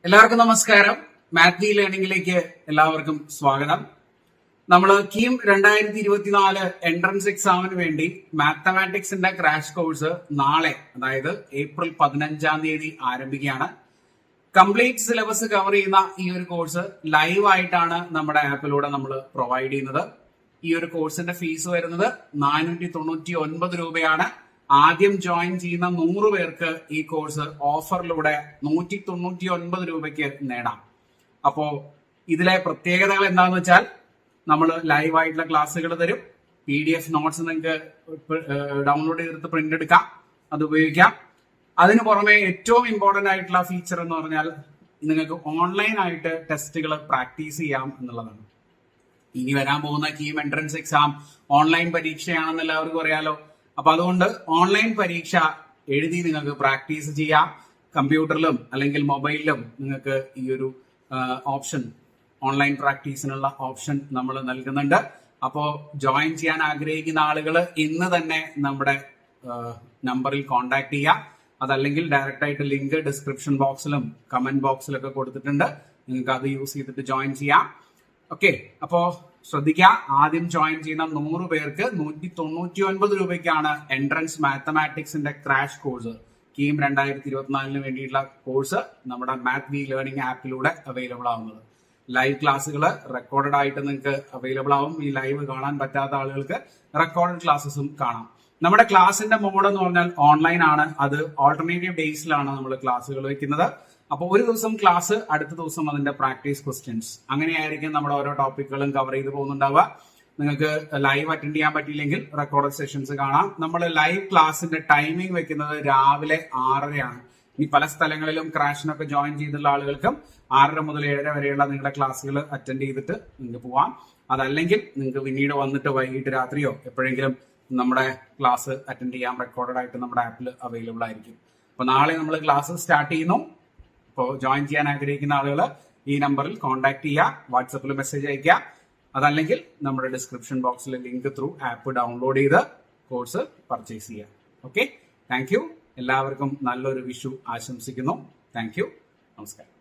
എല്ലാവർക്കും നമസ്കാരം. മാത്വി ലേണിംഗിലേക്ക് എല്ലാവർക്കും സ്വാഗതം. നമ്മൾ കീം 2024 എൻട്രൻസ് എക്സാമിന് വേണ്ടി മാത്തമാറ്റിക്സിന്റെ ക്രാഷ് കോഴ്സ് നാളെ, അതായത് ഏപ്രിൽ 15-ാം തീയതി ആരംഭിക്കുകയാണ്. കംപ്ലീറ്റ് സിലബസ് കവർ ചെയ്യുന്ന ഈ ഒരു കോഴ്സ് ലൈവ് ആയിട്ടാണ് നമ്മുടെ ആപ്പിലൂടെ നമ്മൾ പ്രൊവൈഡ് ചെയ്യുന്നത്. ഈ ഒരു കോഴ്സിന്റെ ഫീസ് വരുന്നത് 499 രൂപയാണ്. ആദ്യം ജോയിൻ ചെയ്യുന്ന 100 പേർക്ക് ഈ കോഴ്സ് ഓഫറിലൂടെ 199 രൂപയ്ക്ക് നേടാം. അപ്പോ ഇതിലെ പ്രത്യേകതകൾ എന്താണെന്ന് വെച്ചാൽ, നമ്മൾ ലൈവ് ആയിട്ടുള്ള ക്ലാസ്സുകൾ തരും. PDF നോട്ട്സ് നിങ്ങൾക്ക് ഡൗൺലോഡ് ചെയ്തെടുത്ത് പ്രിന്റ് എടുക്കാം, അത് ഉപയോഗിക്കാം. അതിനു പുറമെ ഏറ്റവും ഇമ്പോർട്ടന്റ് ആയിട്ടുള്ള ഫീച്ചർ എന്ന് പറഞ്ഞാൽ, നിങ്ങൾക്ക് ഓൺലൈൻ ആയിട്ട് ടെസ്റ്റുകൾ പ്രാക്ടീസ് ചെയ്യാം എന്നുള്ളതാണ്. ഇനി വരാൻ പോകുന്ന കീം എൻട്രൻസ് എക്സാം ഓൺലൈൻ പരീക്ഷയാണെന്ന് എല്ലാവർക്കും അറിയാലോ. അപ്പൊ അതുകൊണ്ട് ഓൺലൈൻ പരീക്ഷ എഴുതി നിങ്ങൾക്ക് പ്രാക്ടീസ് ചെയ്യാം. കമ്പ്യൂട്ടറിലും അല്ലെങ്കിൽ മൊബൈലിലും നിങ്ങൾക്ക് ഈ ഒരു ഓപ്ഷൻ, ഓൺലൈൻ പ്രാക്ടീസിനുള്ള ഓപ്ഷൻ നമ്മൾ നൽകുന്നുണ്ട്. അപ്പോ ജോയിൻ ചെയ്യാൻ ആഗ്രഹിക്കുന്ന ആളുകൾ ഇന്ന് തന്നെ നമ്മുടെ നമ്പറിൽ കോൺടാക്ട് ചെയ്യാം. അതല്ലെങ്കിൽ ഡയറക്റ്റ് ആയിട്ട് ലിങ്ക് ഡിസ്ക്രിപ്ഷൻ ബോക്സിലും കമന്റ് ബോക്സിലൊക്കെ കൊടുത്തിട്ടുണ്ട്. നിങ്ങൾക്ക് അത് യൂസ് ചെയ്തിട്ട് ജോയിൻ ചെയ്യാം. ഓക്കെ, അപ്പോ ശ്രദ്ധിക്കുക, ആദ്യം ജോയിൻ ചെയ്യുന്ന 100 പേർക്ക് 199 രൂപയ്ക്കാണ് എൻട്രൻസ് മാത്തമാറ്റിക്സിന്റെ ക്രാഷ് കോഴ്സ്, കീം 2024 വേണ്ടിയിട്ടുള്ള കോഴ്സ് നമ്മുടെ മാത്വി ലേണിംഗ് ആപ്പിലൂടെ അവൈലബിൾ ആവുന്നത്. ലൈവ് ക്ലാസ്സുകൾ റെക്കോർഡഡ് ആയിട്ട് നിങ്ങൾക്ക് അവൈലബിൾ ആവും. ഈ ലൈവ് കാണാൻ പറ്റാത്ത ആളുകൾക്ക് റെക്കോർഡഡ് ക്ലാസ്സസും കാണാം. നമ്മുടെ ക്ലാസിന്റെ മോഡ് എന്ന് പറഞ്ഞാൽ ഓൺലൈൻ ആണ്. അത് ഓൾട്ടർനേറ്റീവ് ഡേയ്സിലാണ് നമ്മൾ ക്ലാസ്സുകൾ വെക്കുന്നത്. അപ്പോൾ ഒരു ദിവസം ക്ലാസ്, അടുത്ത ദിവസം അതിന്റെ പ്രാക്ടീസ് ക്വസ്റ്റ്യൻസ്, അങ്ങനെയായിരിക്കും നമ്മുടെ ഓരോ ടോപ്പിക്കുകളും കവർ ചെയ്ത് പോകുന്നുണ്ടാവുക. നിങ്ങൾക്ക് ലൈവ് അറ്റൻഡ് ചെയ്യാൻ പറ്റിയില്ലെങ്കിൽ റെക്കോർഡഡ് സെഷൻസ് കാണാം. നമ്മൾ ലൈവ് ക്ലാസിന്റെ ടൈമിംഗ് വെക്കുന്നത് രാവിലെ 6:30 ഇനി പല സ്ഥലങ്ങളിലും ക്രാഷിനൊക്കെ ജോയിൻ ചെയ്തിട്ടുള്ള ആളുകൾക്കും 6:30 മുതൽ 7:30 വരെയുള്ള നിങ്ങളുടെ ക്ലാസ്സുകൾ അറ്റൻഡ് ചെയ്തിട്ട് നിങ്ങൾക്ക് പോവാം. അതല്ലെങ്കിൽ നിങ്ങൾക്ക് പിന്നീട് വന്നിട്ട് വൈകിട്ട് രാത്രിയോ എപ്പോഴെങ്കിലും നമ്മുടെ ക്ലാസ് അറ്റൻഡ് ചെയ്യാൻ റെക്കോർഡഡ് ആയിട്ട് നമ്മുടെ ആപ്പിൽ അവൈലബിൾ ആയിരിക്കും. അപ്പൊ നാളെ നമ്മൾ ക്ലാസ് സ്റ്റാർട്ട് ചെയ്യുന്നു. ഇപ്പോൾ ജോയിൻ ചെയ്യാൻ ആഗ്രഹിക്കുന്ന ആളുകൾ ഈ നമ്പറിൽ കോൺടാക്ട് ചെയ്യുക, വാട്സപ്പിൽ മെസ്സേജ് അയക്കുക. അതല്ലെങ്കിൽ നമ്മുടെ ഡിസ്ക്രിപ്ഷൻ ബോക്സിൽ ലിങ്ക് ത്രൂ ആപ്പ് ഡൗൺലോഡ് ചെയ്ത് കോഴ്സ് പർച്ചേസ് ചെയ്യുക. Okay, thank you. എല്ലാവർക്കും നല്ലൊരു വിഷു ആശംസിക്കുന്നു. Thank you. നമസ്കാരം.